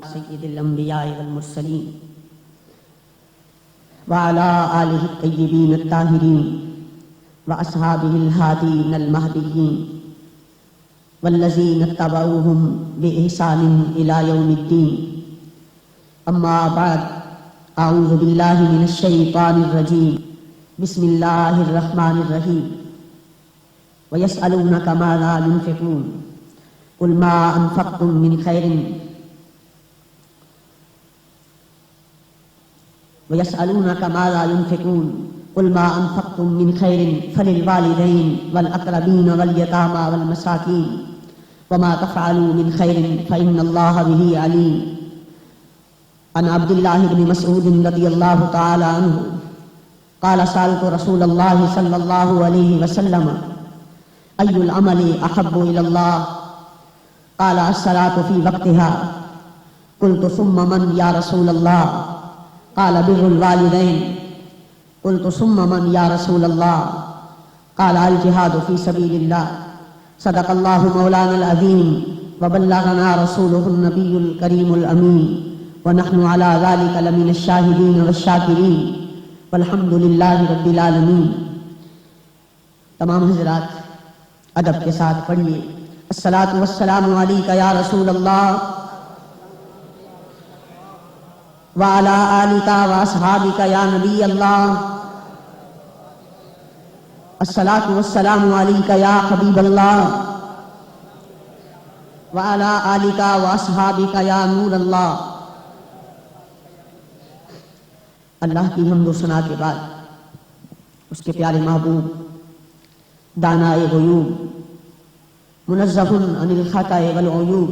سید الانبیاء والمرسلین وعلی آلہ الطیبین الطاہرین واصحابہ الہادین المہدیین والذین اتبعوہم بإحسان الی یوم الدین. اما بعد، اعوذ باللہ من الشیطان الرجیم. بسم اللہ الرحمن الرحیم. وَيَسْأَلُونَكَ مَاذَا يُنْفِقُونَ قُلْ مَا أَنفَقْتُم مِّنْ خَيْرٍ وَيَسْأَلُونَكَ مَاذَا يُنْفِقُونَ قُلْ مَا أَنفَقْتُم مِّنْ خَيْرٍ فَلِلْوَالِدَيْنِ وَالْأَقْرَبِينَ وَالْيَتَامَى وَالْمَسَاكِينِ وَمَا تَفْعَلُوا مِنْ خَيْرٍ فَإِنَّ اللَّهَ بِهِ عَلِيمٌ. عن عبد الله بن مسعود رضي الله تعالى عنه قال سألت رسول الله صلى الله عليه وسلم أي العمل أحب إلى الله؟ قال الصلاة في وقتها. قلت ثم من يا رسول الله؟ قال بر الوالدين. قلت ثم من يا رسول الله؟ قال الجهاد في سبيل الله. صدق الله مولانا العظيم وبلغنا رسوله النبي الكريم الأمين ونحن على ذلك لمن الشاهدين والشاكرين والحمد لله رب العالمين. تمام حضرات ادب کے ساتھ پڑھیے الصلاۃ والسلام علیک یا رسول اللہ وعلی آلک واصحابک یا نبی اللہ. الصلاۃ والسلام علیک یا حبیب اللہ وعلی آلک واصحابک یا نور اللہ. اللہ کی حمد و ثنا کے بعد اس کے پیارے محبوب دانائے غیوب منزہ عن الخطا والعیوب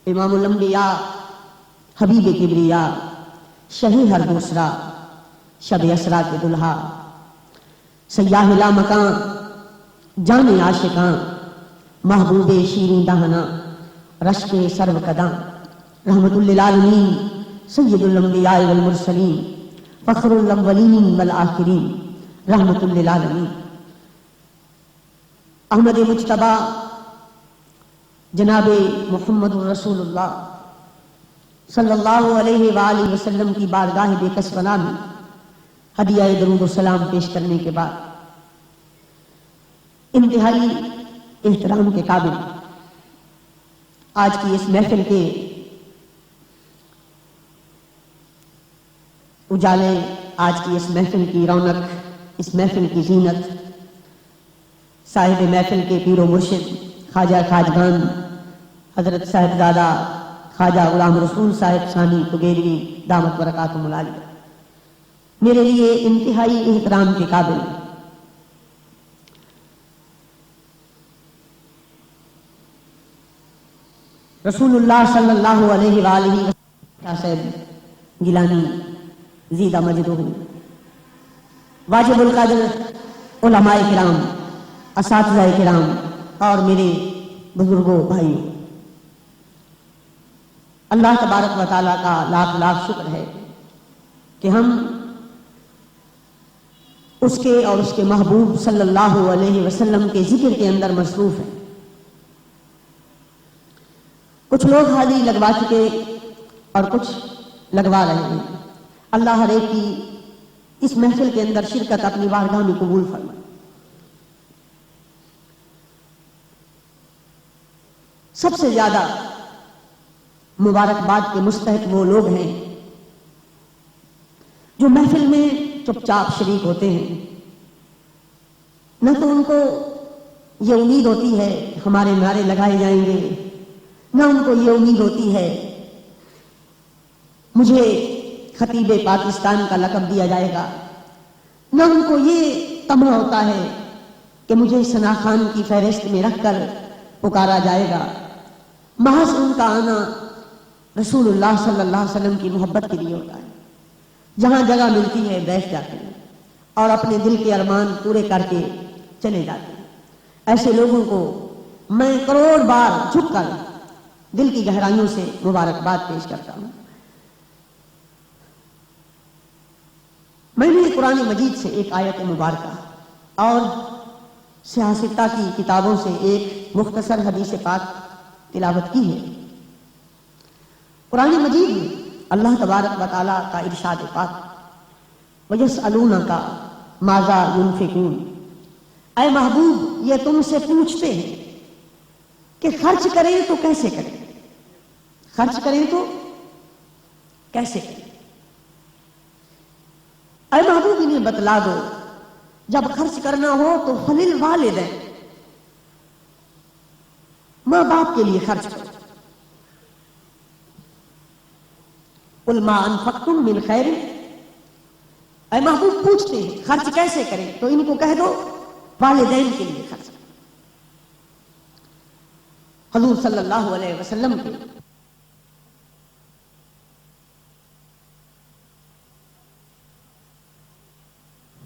امام الانبیاء حبیب کبریا شہی ہر دوسرا شب اسرا کے دلہا سیاہ لا مکان جان عاشقاں محبوب شیریں دہنا رشک سرو قداں رحمت للعالمین سید الانبیاء والمرسلین فخر الاولین والآخرین رحمت للعالمین. احمد مجتبیٰ جناب محمد رسول اللہ صلی اللہ علیہ وآلہ وسلم کی بارگاہ بے کس پناہ میں ہدیہ درود و سلام پیش کرنے کے بعد انتہائی احترام کے قابل آج کی اس محفل کے اجالے، آج کی اس محفل کی رونق، اس محفل کی زینت، صاحب محفل کے پیر و مرشد خواجہ خواجگان حضرت صاحبزادہ خواجہ غلام رسول صاحب ثانی تگیروی دامت برکاتہم العالیہ، میرے لیے انتہائی احترام کے قابل رسول اللہ صلی اللہ علیہ وآلہ وسلم صاحب گیلانی زیدہ مجدہ واجب القدر علماء کرام اساتذہ کرام اور میرے بزرگوں بھائیوں، اللہ تبارک و تعالیٰ کا لاکھ لاکھ شکر ہے کہ ہم اس کے اور اس کے محبوب صلی اللہ علیہ وسلم کے ذکر کے اندر مصروف ہیں. کچھ لوگ حاضری لگوا چکے اور کچھ لگوا رہے ہیں. اللہ ہر ایک کی اس محفل کے اندر شرکت اپنی بارگاہ میں قبول فرمائے. سب سے زیادہ مبارکباد کے مستحق وہ لوگ ہیں جو محفل میں چپ چاپ شریک ہوتے ہیں. نہ تو ان کو یہ امید ہوتی ہے ہمارے نعرے لگائے جائیں گے، نہ ان کو یہ امید ہوتی ہے مجھے خطیب پاکستان کا لقب دیا جائے گا، نہ ان کو یہ طمع ہوتا ہے کہ مجھے ثنا خان کی فہرست میں رکھ کر پکارا جائے گا. محض ان کا آنا رسول اللہ صلی اللہ علیہ وسلم کی محبت کے لیے ہوتا ہے. جہاں جگہ ملتی ہے بیٹھ جاتے ہیں اور اپنے دل کے ارمان پورے کر کے چلے جاتے ہیں. ایسے لوگوں کو میں کروڑ بار جھک کر دل کی گہرائیوں سے مبارکباد پیش کرتا ہوں. میں نے قرآن مجید سے ایک آیت مبارکہ اور سیاستہ کی کتابوں سے ایک مختصر حدیث پاک تلاوت کی ہے. قرآن مجید میں اللہ تبارک و تعالیٰ کا ارشاد پاک وَيَسْأَلُونَكَ مَاذَا يُنْفِقُونَ، اے محبوب یہ تم سے پوچھتے ہیں کہ خرچ کریں تو کیسے کریں، خرچ کریں تو کیسے کریں۔ اے محبوب انہیں بتلا دو جب خرچ کرنا ہو تو فَلِلْوَالِدَيْنِ، ماں باپ کے لیے خرچ کرو۔ قُلْ مَا أَنفَقْتُم مِّنْ خَيْرٍ، اے محبوب پوچھتے ہیں خرچ کیسے کریں تو ان کو کہہ دو والدین کے لیے خرچ کرو۔ حضور صلی اللہ علیہ وسلم کے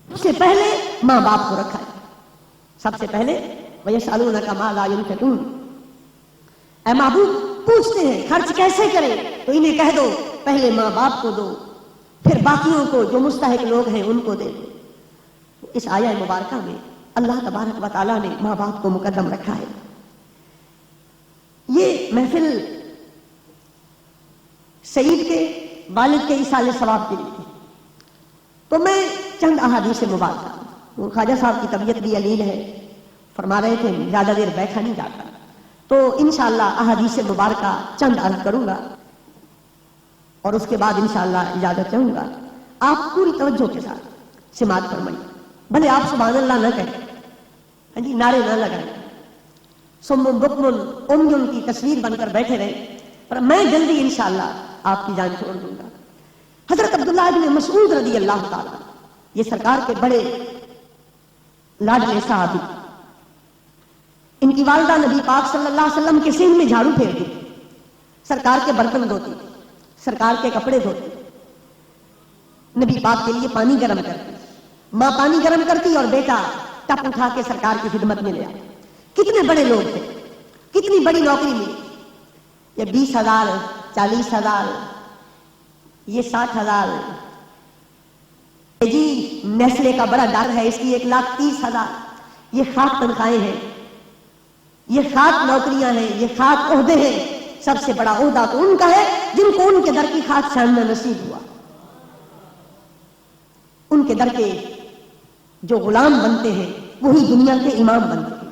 سب سے پہلے ماں باپ کو رکھا ہے، سب سے پہلے وَيَسْأَلُونَكَ مَاذَا يُنْفِقُونَ، اے محبوب پوچھتے ہیں خرچ کیسے کریں تو انہیں کہہ دو پہلے ماں باپ کو دو، پھر باقیوں کو جو مستحق لوگ ہیں ان کو دے دو۔ اس آیہ مبارکہ میں اللہ تبارک و تعالیٰ نے ماں باپ کو مقدم رکھا ہے۔ یہ محفل سعید کے والد کے ایصال ثواب کے لیے، تو میں چند احادیث مبارکہ، خواجہ صاحب کی طبیعت بھی علیل ہے، فرما رہے تھے زیادہ دیر بیٹھا نہیں جاتا، تو انشاءاللہ احادیث مبارکہ چند عرض کروں گا اور اس کے بعد انشاءاللہ اجازت چاہوں گا۔ آپ پوری توجہ کے ساتھ سماعت فرمائیے، بھلے آپ سبحان اللہ نہ کہیں، ہاں جی نعرے نہ لگائیں، سم بکم عمي کی تصویر بن کر بیٹھے رہے، پر میں جلدی انشاءاللہ آپ کی جان چھوڑ دوں گا۔ حضرت عبداللہ بن مسعود رضی اللہ تعالیٰ، یہ سرکار کے بڑے لاڈلے صحابی، ان کی والدہ نبی پاک صلی اللہ علیہ وسلم کے سین میں جھاڑو پھیرتی، سرکار کے برتن دھوتی، سرکار کے کپڑے دھوتی، نبی پاک کے لیے پانی گرم کرتی، ماں پانی گرم کرتی اور بیٹا ٹپ اٹھا کے سرکار کی خدمت میں لے آتا۔ کتنے بڑے لوگ تھے، کتنی بڑی نوکری ملی، یہ 20,000 40,000 یہ 60,000، جی نیسلے کا بڑا ڈر ہے اس کی 1,30,000، یہ خاک تنخواہیں ہیں، یہ خاک نوکریاں ہیں، یہ خاک عہدے ہیں۔ سب سے بڑا عہدہ تو ان کا ہے جن کو ان کے در کی خاک چھاننا نصیب ہوا، ان کے در کے جو غلام بنتے ہیں وہی دنیا کے امام بنتے ہیں،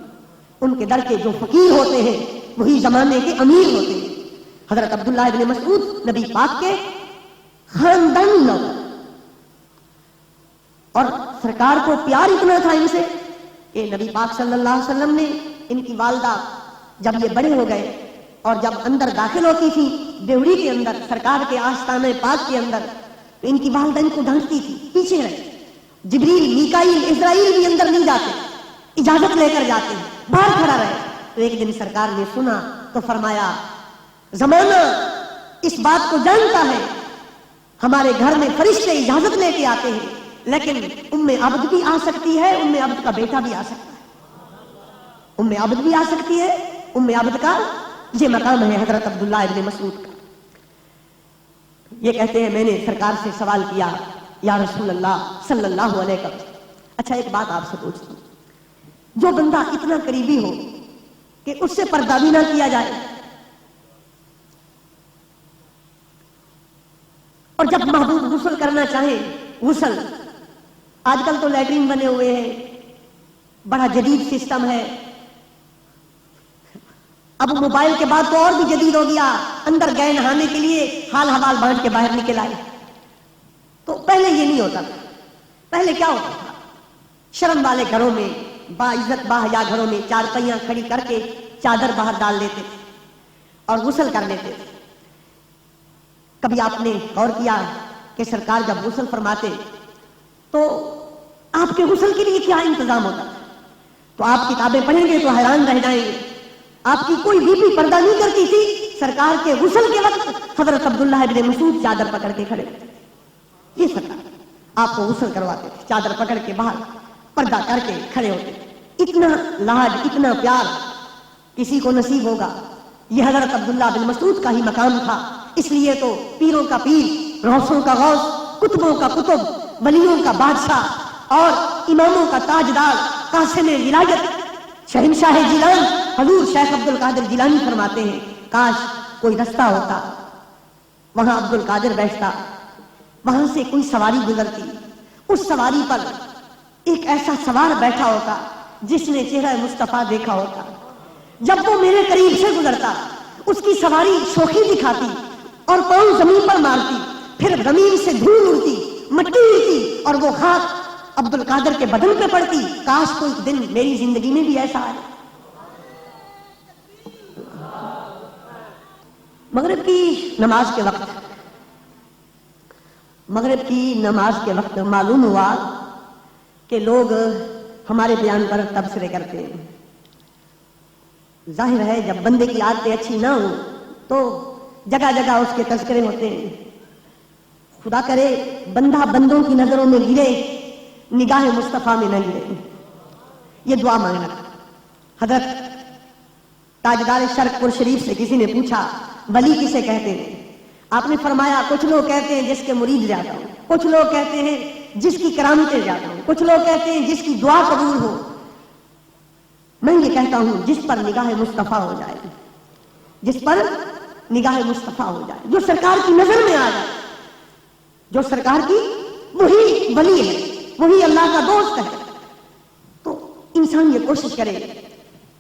ان کے در کے جو فقیر ہوتے ہیں وہی زمانے کے امیر ہوتے ہیں۔ حضرت عبداللہ ابن مسعود نبی پاک کے خاندانی نوکر، اور سرکار کو پیار اتنا تھا ان سے کہ نبی پاک صلی اللہ علیہ وسلم نے ان کی والدہ جب یہ بڑے ہو گئے اور جب اندر داخل ہوتی تھی ڈیوڑی کے اندر، سرکار کے آستانہ پاک کے اندر، تو ان کی والدہ ان کو ڈانٹتی تھی، پیچھے رہے، جبریل میکائیل اسرائیل بھی اندر نہیں جاتے، اجازت لے کر جاتے ہیں، باہر کھڑا رہے۔ تو ایک دن سرکار نے سنا تو فرمایا زمانہ اس بات کو جانتا ہے، ہمارے گھر میں فرشتے اجازت لے کے آتے ہیں، لیکن عبد بھی آ سکتی ہے، عبد کا بیٹا بھی آ سکتا ہے، عبد بھی آ سکتی ہے، عبد کا یہ مقام ہے حضرت عبداللہ ابن مسعود کا۔ یہ کہتے ہیں میں نے سرکار سے سوال کیا یا رسول اللہ صلی اللہ علیہ وسلم، اچھا ایک بات آپ سے پوچھتا ہوں، جو بندہ اتنا قریبی ہو کہ اس سے پردہ بھی نہ کیا جائے، اور جب محبوب غسل کرنا چاہے، غسل آج کل تو لیٹرین بنے ہوئے ہیں، بڑا جدید سسٹم ہے، اب موبائل کے بعد تو اور بھی جدید ہو گیا، اندر گئے نہانے کے لیے حال حوال بانٹ کے باہر نکل آئے۔ تو پہلے یہ نہیں ہوتا تھا، پہلے کیا ہوتا تھا، شرم والے گھروں میں، باعزت باحیا گھروں میں چارپائیاں کھڑی کر کے چادر باہر ڈال دیتے اور غسل کر لیتے۔ کبھی آپ نے غور کیا کہ سرکار جب غسل فرماتے تو آپ کے غسل کے لیے کیا انتظام ہوتا تھا؟ تو آپ کتابیں پڑھیں گے تو حیران رہ جائیں گے، آپ کی کوئی بیوی پردہ نہیں کرتی تھی، سرکار کے غسل کے وقت حضرت عبداللہ ابن مسعود چادر پکڑ کے کھڑے ہوتے، یہ سرکار آپ کو غسل کرواتے تھے، چادر پکڑ کے باہر پردہ کر کے کھڑے ہوتے۔ اتنا لاڈ، اتنا پیار کسی کو نصیب ہوگا؟ یہ حضرت عبداللہ بن مسعود کا ہی مقام تھا۔ اس لیے تو پیروں کا پیر، غوثوں کا غوث، کتبوں کا کتب، ولیوں کا بادشاہ اور اماموں کا تاجدار، قاسم ولایت، شہنشاہ جیلان حضور شیخ عبد القادر جیلانی فرماتے ہیں کاش کوئی رستہ ہوتا وہاں عبد القادر بیٹھتا، وہاں سے کوئی سواری گزرتی، اس سواری پر ایک ایسا سوار بیٹھا ہوتا جس نے چہرہ مصطفیٰ دیکھا ہوتا. جب وہ میرے قریب سے گزرتا اس کی سواری شوخی دکھاتی اور پاؤں زمین پر مارتی، پھر زمین سے دھول اڑتی، مٹی اڑتی اور وہ خاک عبد القادر کے بدن پہ پڑتی. کاش کوئی دن میری زندگی میں بھی ایسا آئے. مغرب کی نماز کے وقت معلوم ہوا کہ لوگ ہمارے بیان پر تبصرے کرتے ہیں. ظاہر ہے جب بندے کی عادتیں اچھی نہ ہوں تو جگہ جگہ اس کے تذکرے ہوتے ہیں. خدا کرے بندہ بندوں کی نظروں میں گرے، نگاہ مصطفیٰ میں نہ گرے. یہ دعا مانگنا. حضرت تاجدار شرق پور شریف سے کسی نے پوچھا ولی کسے کہتے ہیں؟ آپ نے فرمایا کچھ لوگ کہتے ہیں جس کے مرید زیادہ ہوں، کچھ لوگ کہتے ہیں جس کی کرامتیں زیادہ ہوں، کچھ لوگ کہتے ہیں جس کی دعا قبول ہو. میں یہ کہتا ہوں جس پر نگاہ مصطفیٰ ہو جائے، جس پر نگاہ مصطفیٰ ہو جائے، جو سرکار کی نظر میں آ جائے، جو سرکار کی، وہی ولی ہے، وہی اللہ کا دوست ہے. تو انسان یہ کوشش کرے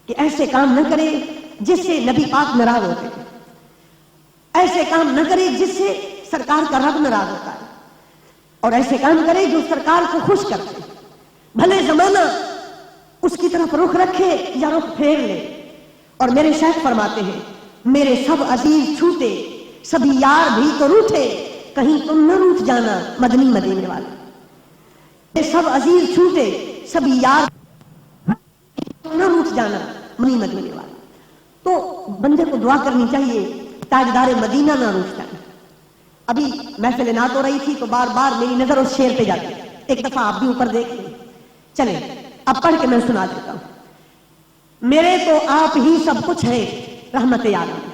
کہ ایسے کام نہ کرے جس سے نبی پاک ناراض ہوتے، ایسے کام نہ کرے جس سے سرکار کا رب ناراض ہوتا ہے، اور ایسے کام کرے جو سرکار کو خوش کرتے. بھلے زمانہ اس کی طرف رخ رکھے یا رخ پھیر لے. اور میرے شیخ فرماتے ہیں میرے سب عزیز چھوٹے سبھی یار بھی تو روٹھے، کہیں تم نہ روٹھ جانا مدنی مدینے والے. میرے سب عزیز چھوٹے سبھی یار تم نہ روٹھ جانا مدنی مدینے والے. تو بندے کو دعا کرنی چاہیے تاجدار مدینہ نہ روٹھ جائے. ابھی محفل نعت ہو رہی تھی تو بار بار میری نظر اس شعر پہ جاتی. ایک دفعہ آپ بھی اوپر دیکھ لیں. چلیں اب پڑھ کے میں سنا دیتا ہوں. میرے تو آپ ہی سب کچھ ہے رحمت عالم،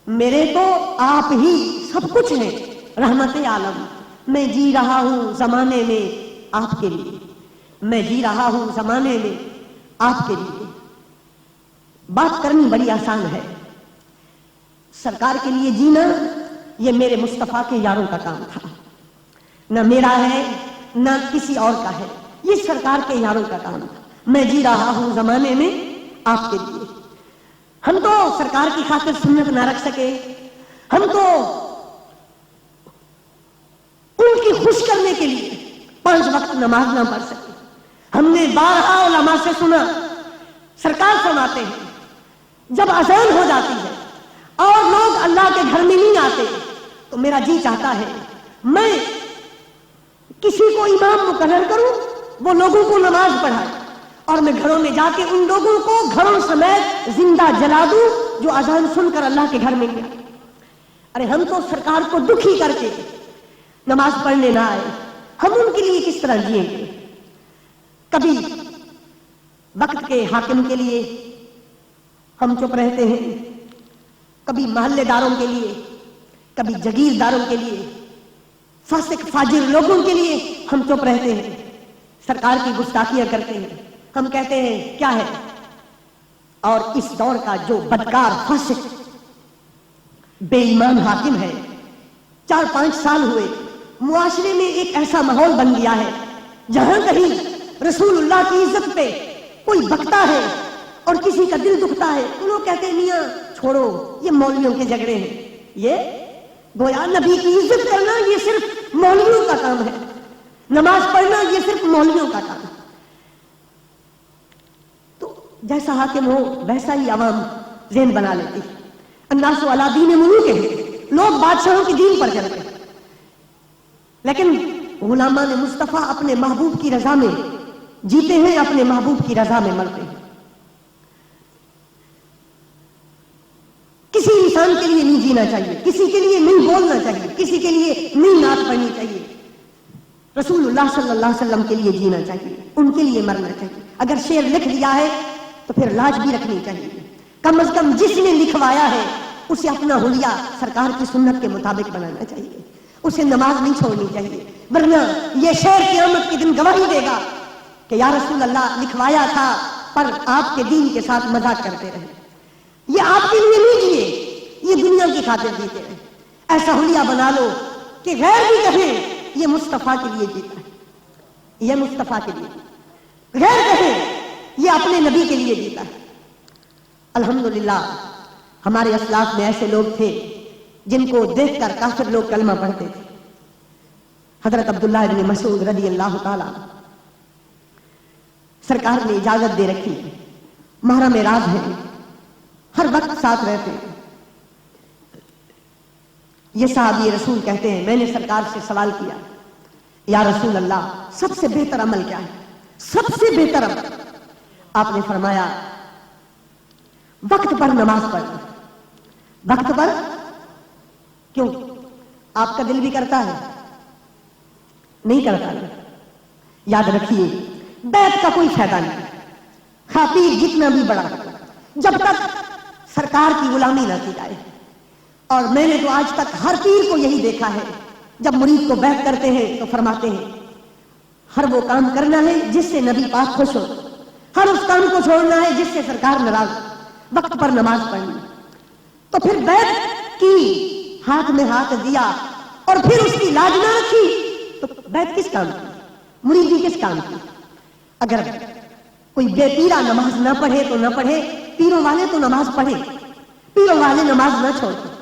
میرے تو آپ ہی سب کچھ ہے رحمت عالم. میں جی رہا ہوں زمانے میں آپ کے لیے، میں جی رہا ہوں زمانے میں آپ کے لیے. بات کرنی بڑی آسان ہے، سرکار کے لیے جینا یہ میرے مصطفیٰ کے یاروں کا کام تھا. نہ میرا ہے نہ کسی اور کا ہے، یہ سرکار کے یاروں کا کام تھا. میں جی رہا ہوں زمانے میں آپ کے لیے. ہم تو سرکار کی خاطر سنت نہ رکھ سکے، ہم تو ان کی خوش کرنے کے لیے 5 وقت نماز نہ پڑھ سکے. ہم نے بارہا علماء سے سنا سرکار فرماتے ہیں جب اذان ہو جاتی ہے اور لوگ اللہ کے گھر میں نہیں آتے تو میرا جی چاہتا ہے میں کسی کو امام مقرر کروں، وہ لوگوں کو نماز پڑھائے، اور میں گھروں میں جا کے ان لوگوں کو گھروں سمیت زندہ جلا دوں جو اذان سن کر اللہ کے گھر میں گیا. ارے ہم تو سرکار کو دکھی کر کے نماز پڑھنے نہ آئے، ہم ان کے لیے کس طرح جئیں گے؟ کبھی وقت کے حاکم کے لیے ہم چپ رہتے ہیں، کبھی محلے داروں کے لیے، کبھی جگیرداروں کے لیے، فاسق فاجر لوگوں کے لیے ہم چپ رہتے ہیں، سرکار کی گستاخیاں کرتے ہیں. ہم کہتے ہیں کیا ہے؟ اور اس دور کا جو بدکار فاسق بے ایمان حاکم ہے، 4-5 سال ہوئے معاشرے میں ایک ایسا ماحول بن گیا ہے جہاں کہیں رسول اللہ کی عزت پہ کوئی بکتا ہے اور کسی کا دل دکھتا ہے تو لوگ کہتے ہیں میاں چھوڑو یہ مولویوں کے جھگڑے ہیں. یہ گویا نبی کی عزت کرنا یہ صرف مولویوں کا کام ہے، نماز پڑھنا یہ صرف مولویوں کا کام ہے. تو جیسا حاکم ہو ویسا ہی عوام ذہن بنا لیتی. الناس علی دین ملوکہم، لوگ بادشاہوں کے دین پر چلتے ہیں، لیکن غلامان مصطفیٰ اپنے محبوب کی رضا میں جیتے ہیں، اپنے محبوب کی رضا میں مرتے ہیں. کسی انسان کے لیے نہیں جینا چاہیے، کسی کے لیے نہیں بولنا چاہیے، کسی کے لیے نہیں نعت پڑھنی چاہیے. رسول اللہ صلی اللہ علیہ وسلم کے لیے جینا چاہیے، ان کے لیے مرنا چاہیے. اگر شعر لکھ دیا ہے تو پھر لاج بھی رکھنی چاہیے. کم از کم جس نے لکھوایا ہے اسے اپنا حلیہ سرکار کی سنت کے مطابق بنانا چاہیے، اسے نماز نہیں چھوڑنی چاہیے. ورنہ یہ شعر قیامت کے دن گواہی دے گا کہ یا رسول اللہ لکھوایا تھا پر آپ کے دین کے ساتھ مذاق کرتے رہے. یہ آپ کے لیے نہیں جیے، یہ دنیا کی خاطر جیتے رہے. ایسا حلیہ بنا لو کہ غیر بھی کہیں یہ مصطفیٰ کے لیے جیتا ہے، یہ مصطفیٰ کے لیے جیتا، غیر کہیں یہ اپنے نبی کے لیے جیتا ہے۔ الحمدللہ ہمارے اسلاف میں ایسے لوگ تھے جن کو دیکھ کر کافر لوگ کلمہ پڑھتے تھے۔ حضرت عبداللہ ابن مسعود رضی اللہ تعالیٰ سرکار نے اجازت دے رکھی، محرم راز ہے، ہر وقت ساتھ رہتے ہیں۔ یہ صحابی رسول کہتے ہیں میں نے سرکار سے سوال کیا، یا رسول اللہ سب سے بہتر عمل کیا ہے؟ سب سے بہتر عمل؟ آپ نے فرمایا وقت پر نماز پڑھنا۔ وقت پر؟ کیوں؟ آپ کا دل بھی کرتا ہے؟ نہیں کرتا ہے؟ یاد رکھیے بیعت کا کوئی فائدہ نہیں، خاطر جتنا بھی بڑا جب تک سرکار کی غلامی نہ کی جائے۔ اور میں نے تو آج تک ہر پیر کو یہی دیکھا ہے، جب مرید کو بیعت کرتے ہیں تو فرماتے ہیں ہر وہ کام کرنا ہے جس سے نبی پاک خوش ہو، ہر اس کام کو چھوڑنا ہے جس سے سرکار ناراض ہو، وقت پر نماز پڑھنی۔ تو پھر بیعت کی، ہاتھ میں ہاتھ دیا اور پھر اس کی لاج نہ رکھی تو بیعت کس کام کی؟ مریدی کس کام کی؟ اگر کوئی بے پیرا نماز نہ پڑھے تو نہ پڑھے، پیروں والے تو نماز پڑھے، پیروں والے نماز نہ چھوڑے۔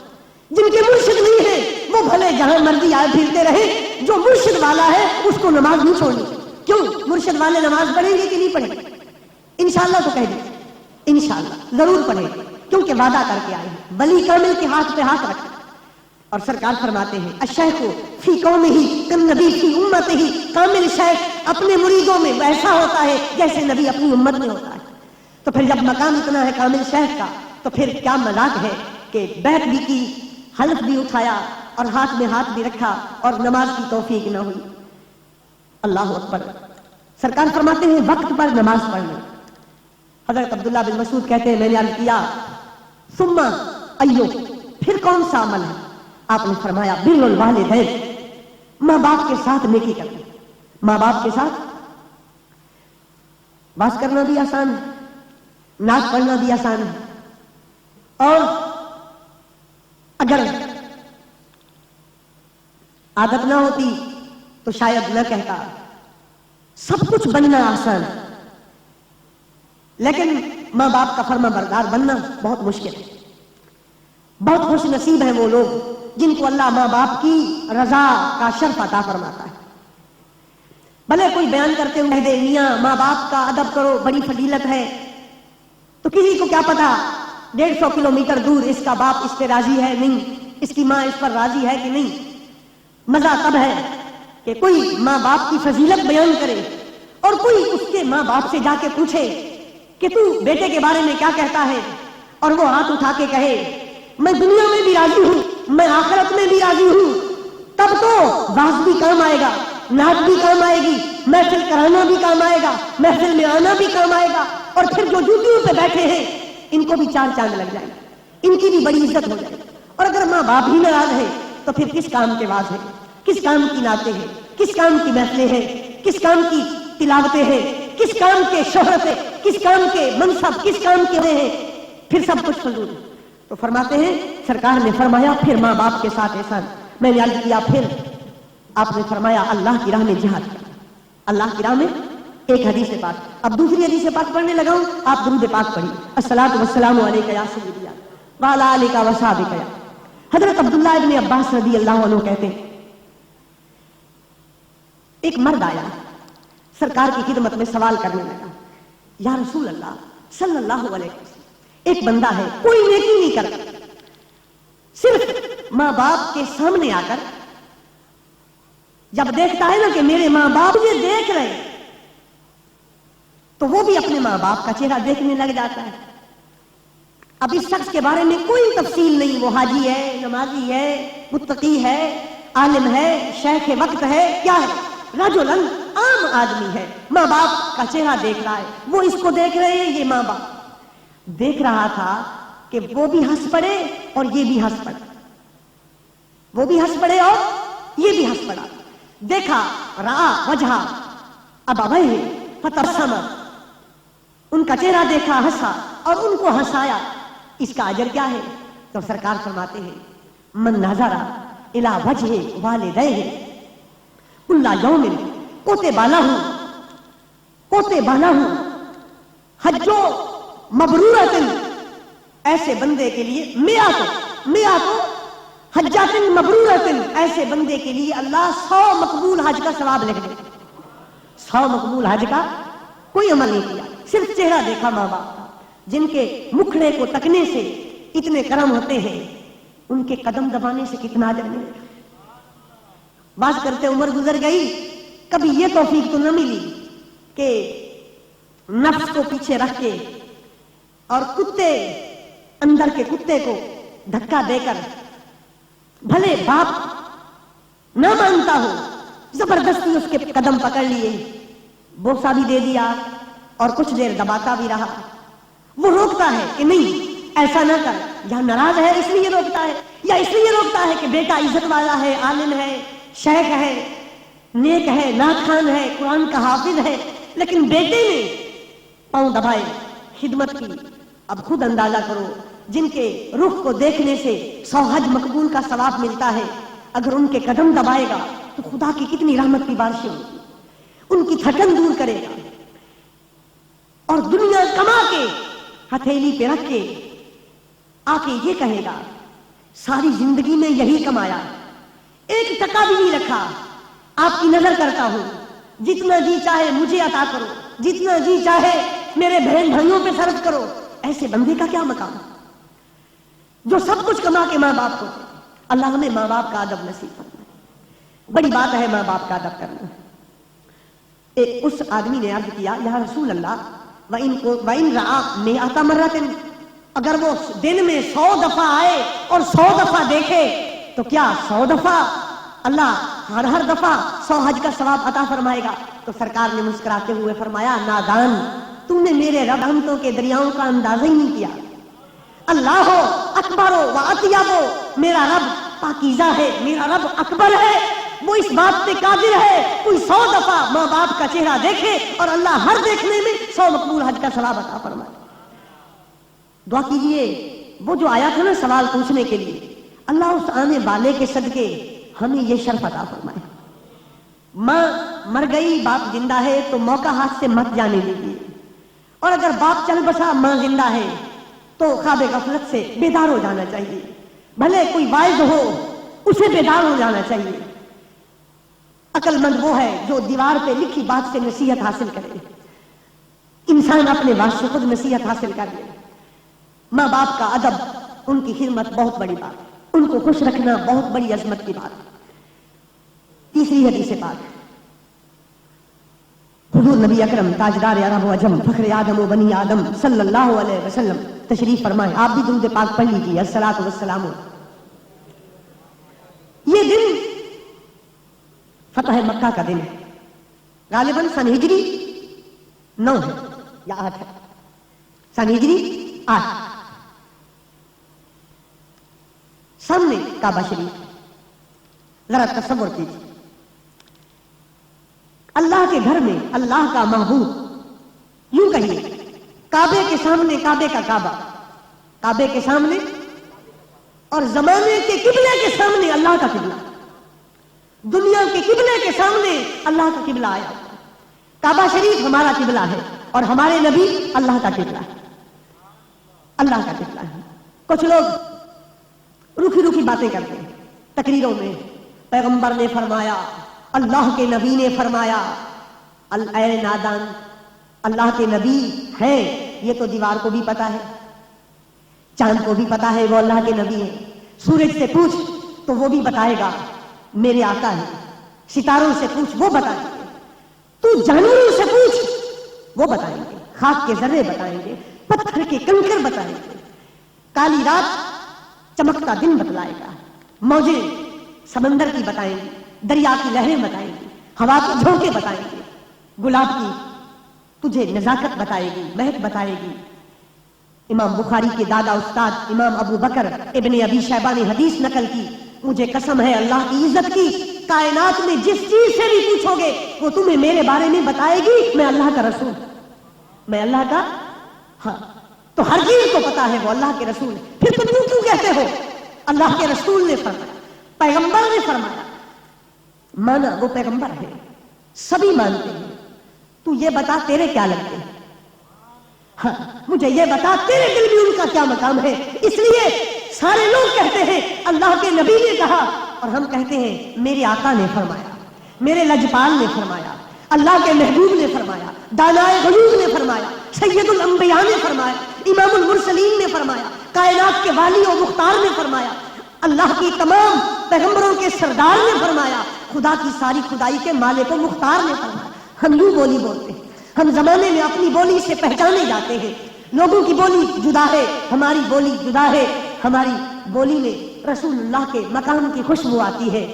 جن کے مرشد نہیں ہے وہ بھلے جہاں مرضی آئے پھرتے رہے، جو مرشد والا ہے اس کو نماز نہیں چھوڑنی۔ کیوں؟ مرشد والے نماز پڑھیں گے کہ نہیں پڑھیں گے؟ انشاءاللہ تو کہہ دیں انشاءاللہ ضرور پڑھیں گے، کیونکہ وعدہ کر کے آئے ہیں، ولی کامل کے ہاتھ پہ ہاتھ رکھے۔ اور سرکار فرماتے ہیں الشیخ فی قومہ کالنبی فی امتہ، کامل شیخ اپنے مریدوں میں ویسا ہوتا ہے جیسے نبی اپنی امت میں ہوتا ہے۔ تو پھر جب مقام اتنا ہے کامل شیخ کا تو پھر کیا مذاق ہے کہ بیعت بھی کی، حلف بھی اٹھایا اور ہاتھ میں ہاتھ بھی رکھا اور نماز کی توفیق نہ ہوئی۔ اللہ اکبر۔ سرکار فرماتے ہیں وقت پر نماز پڑھنا۔ حضرت عبداللہ بن مسعود کہتے ہیں میں نے عرض کیا ثم ایو، پھر کون سا عمل ہے؟ آپ نے فرمایا بر الوالدین، ماں باپ کے ساتھ نیکی کرنا۔ ماں باپ کے ساتھ بات کرنا بھی آسان ہے، ناز پڑھنا بھی آسان ہے، اور اگر عادت نہ ہوتی تو شاید نہ کہتا۔ سب کچھ بننا آسان ہے لیکن ماں باپ کا فرما بردار بننا بہت مشکل ہے۔ بہت خوش نصیب ہیں وہ لوگ جن کو اللہ ماں باپ کی رضا کا شرف عطا فرماتا ہے۔ بھلے کوئی بیان کرتے ہوئے دے میاں ماں باپ کا ادب کرو بڑی فضیلت ہے، تو کسی کو کیا پتا 150 کلومیٹر دور اس کا باپ اس پہ راضی ہے نہیں، اس کی ماں اس پر راضی ہے کہ نہیں۔ مزہ تب ہے کہ کوئی ماں باپ کی فضیلت بیان کرے اور کوئی اس کے ماں باپ سے جا کے پوچھے کہ تو بیٹے کے بارے میں کیا کہتا ہے، اور وہ ہاتھ اٹھا کے کہے میں دنیا میں بھی راضی ہوں، میں آخرت میں بھی راضی ہوں۔ تب تو باز بھی کام آئے گا، نعت بھی کام آئے گی، محفل کرانا بھی کام آئے گا، محفل میں آنا بھی کام آئے گا، اور پھر جو جوتیوں پہ بیٹھے ہیں ان کو بھی چار چاند لگ جائے گا، ان کی بھی بڑی عزت ہو جائے گی۔ اور اگر ماں باپ ہی ناراض ہے تو پھر کس کام کے واز ہے، کس کام کی نعتیں ہیں، کس کام کی محفلیں ہیں، کس کام کی تلاوتیں ہیں، کس کام کے شہرت ہے، کس کام کے منصب، کس کام کے ہیں، پھر سب کچھ فضول ہے۔ تو فرماتے ہیں سرکار نے فرمایا پھر ماں باپ کے ساتھ احسان۔ میں نے عرض کیا پھر آپ نے فرمایا اللہ کی راہ میں جہاد کرنا۔ اللہ کی راہ میں ایک حدیث پاک، اب دوسری حدیث پاک پڑھنے لگا ہوں، آپ درود پاک پڑھیے الصلاۃ والسلام علیک یا سیدی وعلی آلک وصحبک۔ حضرت عبداللہ ابن عباس رضی اللہ عنہ کہتے ہیں ایک مرد آیا سرکار کی خدمت میں سوال کرنے لگا، یا رسول اللہ صلی اللہ علیہ وسلم، ایک بندہ ہے کوئی نیکی نہیں کرتا، صرف ماں باپ کے سامنے آ کر جب دیکھتا ہے نا کہ میرے ماں باپ یہ دیکھ رہے تو وہ بھی اپنے ماں باپ کا چہرہ دیکھنے لگ جاتا ہے۔ اب اس شخص کے بارے میں کوئی تفصیل نہیں، وہ حاجی ہے، نمازی ہے، متقی ہے، عالم ہے، شیخ وقت ہے، کیا ہے، رجلن عام آدمی ہے، ماں باپ کا چہرہ دیکھ رہا ہے، وہ اس کو دیکھ رہے ہیں، یہ ماں باپ دیکھ رہا تھا کہ وہ بھی ہنس پڑے اور یہ بھی ہنس پڑے، وہ بھی ہنس پڑے اور یہ بھی ہنس پڑا۔ دیکھا رآ وجہ ابویہ فتبسم، ان کا چہرہ دیکھا، ہنسا اور ان کو ہنسایا، اس کا اجر کیا ہے؟ تو سرکار فرماتے ہیں من نظر الی وجہ والدیہ کل یوم کوتے بالا ہوں حجو مبرورۃ، ایسے بندے کے لیے میات حجات مبرورۃ، ایسے بندے کے لیے اللہ 100 مقبول حج کا ثواب لکھ دے. 100 مقبول حج کا کوئی عمل نہیں کیا، صرف چہرہ دیکھا ماں باپ کا، جن کے مکھڑے کو تکنے سے اتنے کرم ہوتے ہیں، ان کے قدم دبانے سے کتنا اجر ملے گا. بات کرتے عمر گزر گئی، کبھی یہ توفیق تو نہ ملی کہ نفس کو پیچھے رکھ کے اور اندر کے کتے کو دھکا دے کر، بھلے باپ نہ مانتا ہو، زبردستی اس کے قدم پکڑ لیے، بوسہ بھی دے دیا اور کچھ دیر دباتا بھی رہا. وہ روکتا ہے کہ نہیں ایسا نہ کر، یا ناراض ہے اس لیے روکتا ہے، یا اس لیے روکتا ہے کہ بیٹا عزت والا ہے، عالم ہے، شیخ ہے، نیک ہے، نعت خوان ہے، قرآن کا حافظ ہے، لیکن بیٹے نے پاؤں دبائے، خدمت کی. اب خود اندازہ کرو، جن کے رخ کو دیکھنے سے 100 حج مقبول کا ثواب ملتا ہے، اگر ان کے قدم دبائے گا تو خدا کی کتنی رحمت کی بارشیں ہوگی، ان کی تھکن دور کرے گا. اور دنیا کما کے ہتھیلی پہ رکھ کے آ کے یہ کہے گا ساری زندگی میں یہی کمایا، ایک ٹکا بھی نہیں رکھا، آپ کی نظر کرتا ہوں، جتنا جی چاہے مجھے عطا کرو، جتنا جی چاہے میرے بہن بھائیوں پہ صرف کرو. ایسے بندے کا کیا مقام جو سب کچھ کما کے ماں باپ کو دے. اللہ ہمیں ماں باپ کا ادب نصیب فرمائے. بڑی بات ہے ماں باپ کا ادب کرنا. اس آدمی نے عرض کیا یا رسول اللہ وَإِن رَعَا مِئَةَ مَرَّةٍ، اگر وہ دن میں 100 دفعہ آئے اور 100 دفعہ دیکھے تو کیا 100 دفعہ اللہ ہر دفعہ 100 حج کا ثواب عطا فرمائے گا؟ تو سرکار نے مسکراتے ہوئے فرمایا نادان، تم نے میرے رب رحمتوں کے دریاؤں کا اندازہ ہی نہیں کیا. اللہ اکبر و اطیب، میرا رب پاکیزہ ہے، میرا رب اکبر ہے، وہ اس بات پہ قادر ہے کوئی 100 دفعہ ماں باپ کا چہرہ دیکھے اور اللہ ہر دیکھنے میں 100 مقبول حج کا ثواب عطا فرمائے. دعا کیجئے وہ جو آیا تھا نا سوال پوچھنے کے لیے، اللہ اس آنے والے کے صدقے ہمیں یہ شرف عطا فرمائے. ماں مر گئی، باپ زندہ ہے تو موقع ہاتھ سے مت جانے دیجیے، اور اگر باپ چل بسا ماں زندہ ہے تو خواب غفلت سے بیدار ہو جانا چاہیے. بھلے کوئی واعظ ہو اسے بیدار ہو جانا چاہیے. عقل مند وہ ہے جو دیوار پہ لکھی بات سے نصیحت حاصل کرے. انسان اپنے واسطے سے خود نصیحت حاصل کر لے. ماں باپ کا ادب، ان کی خدمت بہت بڑی بات ہے، ان کو خوش رکھنا بہت بڑی عظمت کی بات ہے. تیسری حدیث پاک، حضور نبی اکرم تاجدار عرب و عجم فخر آدم و بنی آدم صلی اللہ علیہ وسلم تشریف فرمائے. آپ بھی درود پاک پڑھ لیجیے. الصلاۃ والسلام. یہ دن فتح مکہ کا دن ہے، غالباً سن ہجری 9 ہے یا 8 ہے، سن ہجری 8. سامنے کعبہ شریف، ذرا تصور کیجیے اللہ کے گھر میں اللہ کا محبوب، یوں کہیے کعبے کے سامنے کعبے کا کعبہ، کعبے کے سامنے اور زمانے کے قبلے کے سامنے اللہ کا قبلہ، دنیا کے قبلے کے سامنے اللہ کا قبلہ آیا. کعبہ شریف ہمارا قبلہ ہے اور ہمارے نبی اللہ کا قبلہ ہے، اللہ کا قبلہ ہے. کچھ لوگ روکھی روکھی باتیں کرتے ہیں تقریروں میں، پیغمبر نے فرمایا، اللہ کے نبی نے فرمایا. اے نادان، اللہ کے نبی ہے یہ تو دیوار کو بھی پتا ہے، چاند کو بھی پتا ہے وہ اللہ کے نبی ہے. سورج سے پوچھ تو وہ بھی بتائے گا میرے آقا ہے. ستاروں سے پوچھ وہ بتائیں گے، تو جانوروں سے پوچھ وہ بتائیں گے، خاک کے ذرے بتائیں گے، پتھر کے کنکر بتائیں گے، کالی رات چمکتا دن بتلائے گا، موجیں سمندر کی بتائیں گی، دریا کی لہریں بتائیں گی، ہوا کے جھونکے بتائیں گے، گلاب کی تجھے نزاکت بتائے گی، مہک بتائے گی. امام بخاری کے دادا استاد امام ابو بکر ابن ابی شیبہ نے حدیث نقل کی، مجھے قسم ہے اللہ کی عزت کی، کائنات میں جس چیز سے بھی پوچھو گے وہ تمہیں میرے بارے میں بتائے گی میں اللہ کا رسول، میں اللہ کا، ہاں تو ہر چیز کو پتا ہے وہ اللہ کے رسول. پھر تم کیوں کہتے ہو اللہ کے رسول نے فرمایا، پیغمبر نے فرمایا، مانا وہ پیغمبر ہے، سبھی مانتے ہیں، تو یہ بتا تیرے کیا لگتے ہیں؟ ہاں مجھے یہ بتا تیرے دل میں ان کا کیا مقام ہے؟ اس لیے سارے لوگ کہتے ہیں اللہ کے نبی نے کہا، اور ہم کہتے ہیں میرے آقا نے فرمایا، میرے لجپال نے فرمایا، اللہ کے محبوب نے فرمایا، دانائے غیوب نے فرمایا، سید الانبیاء نے فرمایا، امام المرسلین نے فرمایا، کائنات کے والی و مختار نے فرمایا، اللہ کی تمام پیغمبروں کے سردار نے فرمایا، خدا کی ساری خدائی کے مالک و مختار نے فرمایا۔ ہم یوں بولی بولتے ہیں، ہم زمانے میں اپنی بولی سے پہچانے جاتے ہیں، لوگوں کی بولی جدا ہے، ہماری بولی جدا ہے، ہماری بولی میں رسول اللہ کے مقام کی خوشبو آتی ہے،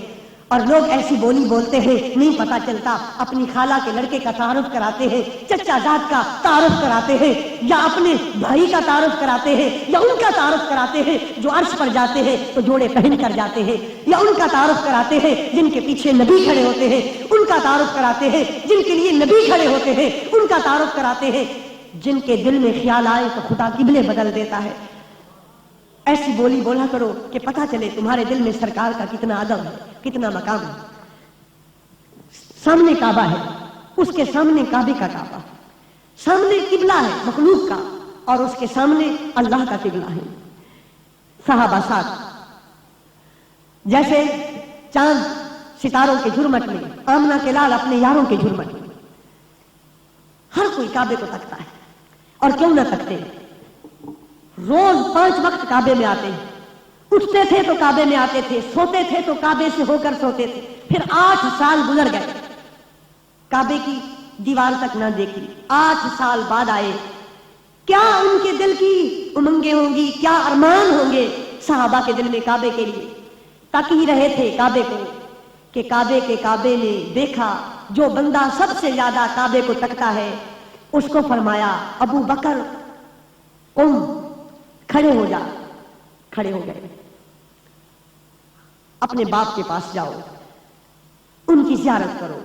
اور لوگ ایسی بولی بولتے ہیں نہیں پتا چلتا، اپنی خالہ کے لڑکے کا تعارف کراتے ہیں، چچا زاد کا تعارف کراتے ہیں، یا اپنے بھائی کا تعارف کراتے ہیں، یا ان کا تعارف کراتے ہیں جو عرش پر جاتے ہیں تو جوڑے پہن کر جاتے ہیں، یا ان کا تعارف کراتے ہیں جن کے پیچھے نبی کھڑے ہوتے ہیں، ان کا تعارف کراتے ہیں جن کے لیے نبی کھڑے ہوتے ہیں، ان کا تعارف کراتے ہیں جن کے دل میں خیال آئے تو خدا قبلے بدل دیتا ہے۔ ایسی بولی بولا کرو کہ پتہ چلے تمہارے دل میں سرکار کا کتنا ادب ہے، کتنا مقام ہے۔ سامنے کعبہ ہے، اس کے سامنے کعبے کا کعبہ، سامنے قبلہ ہے مخلوق کا، اور اس کے سامنے اللہ کا قبلہ ہے۔ صحابہ ساتھ جیسے چاند ستاروں کے جھرمٹ میں، آمنہ کے لال اپنے یاروں کے جھرمٹ میں، ہر کوئی کعبے کو تکتا ہے، اور کیوں نہ تکتے، روز 5 وقت کعبے میں آتے ہیں، اٹھتے تھے تو کعبے میں آتے تھے، سوتے تھے تو کعبے سے ہو کر سوتے تھے، پھر 8 سال گزر گئے، کعبے کی دیوار تک نہ دیکھی، 8 سال بعد آئے، کیا ان کے دل کی امنگیں ہوں گی، کیا ارمان ہوں گے صحابہ کے دل میں کعبے کے لیے، تک ہی رہے تھے کعبے کو، کہ کعبے کے کعبے نے دیکھا جو بندہ سب سے زیادہ کعبے کو تکتا ہے، اس کو فرمایا ابو بکر قم، کھڑے ہو جا، کھڑے ہو گئے، اپنے باپ کے پاس جاؤ، ان کی زیارت کرو۔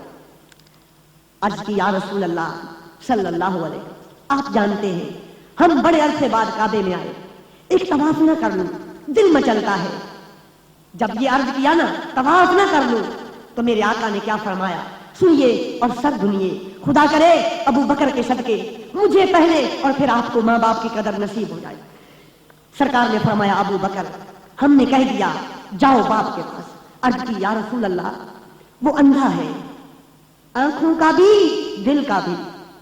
عرض کی یا رسول اللہ صلی اللہ علیہ وسلم، آپ جانتے ہیں ہم بڑے عرصے بعد کعبے میں آئے، ایک طواف نہ کر لوں دل مچلتا ہے۔ جب یہ عرض کیا نا طواف نہ کر لوں تو میرے آقا نے کیا فرمایا، سنیے اور سر دھنیے، خدا کرے ابو بکر کے صدقے مجھے پہلے اور پھر آپ کو ماں باپ کی قدر نصیب ہو جائے۔ سرکار نے فرمایا ابو بکر ہم نے کہہ دیا جاؤ باپ کے پاس۔ عرض کی یا رسول اللہ وہ اندھا ہے، آنکھوں کا بھی دل کا بھی،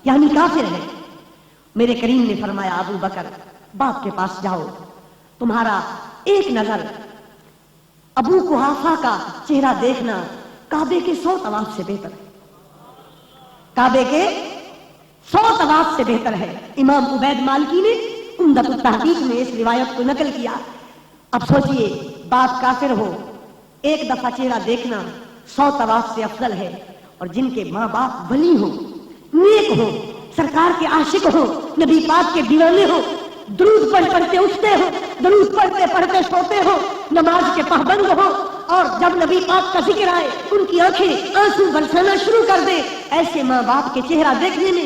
یعنی کافر ہے۔ میرے کریم نے فرمایا ابو بکر باپ کے پاس جاؤ، تمہارا ایک نظر ابو قحافہ کا چہرہ دیکھنا کعبے کے 100 طواف سے بہتر ہے، کعبے کے 100 طواف سے بہتر ہے۔ امام عبید مالکی نے عمدۃ التحقیق میں اس روایت کو نقل کیا۔ اب سوچئے باپ کافر ہو، ایک دفعہ چہرہ دیکھنا 100 طواف سے افضل ہے، اور جن کے ماں باپ ولی ہو، نیک ہو، سرکار کے عاشق ہو، نبی پاک کے دیوانے ہو، درود پڑھ پڑھتے اٹھتے ہو، درود پڑھتے پڑھتے سوتے ہو، نماز کے پابند ہو، اور جب نبی پاک کا ذکر آئے ان کی آنکھیں آنسو برسانا شروع کر دے، ایسے ماں باپ کے چہرہ دیکھنے میں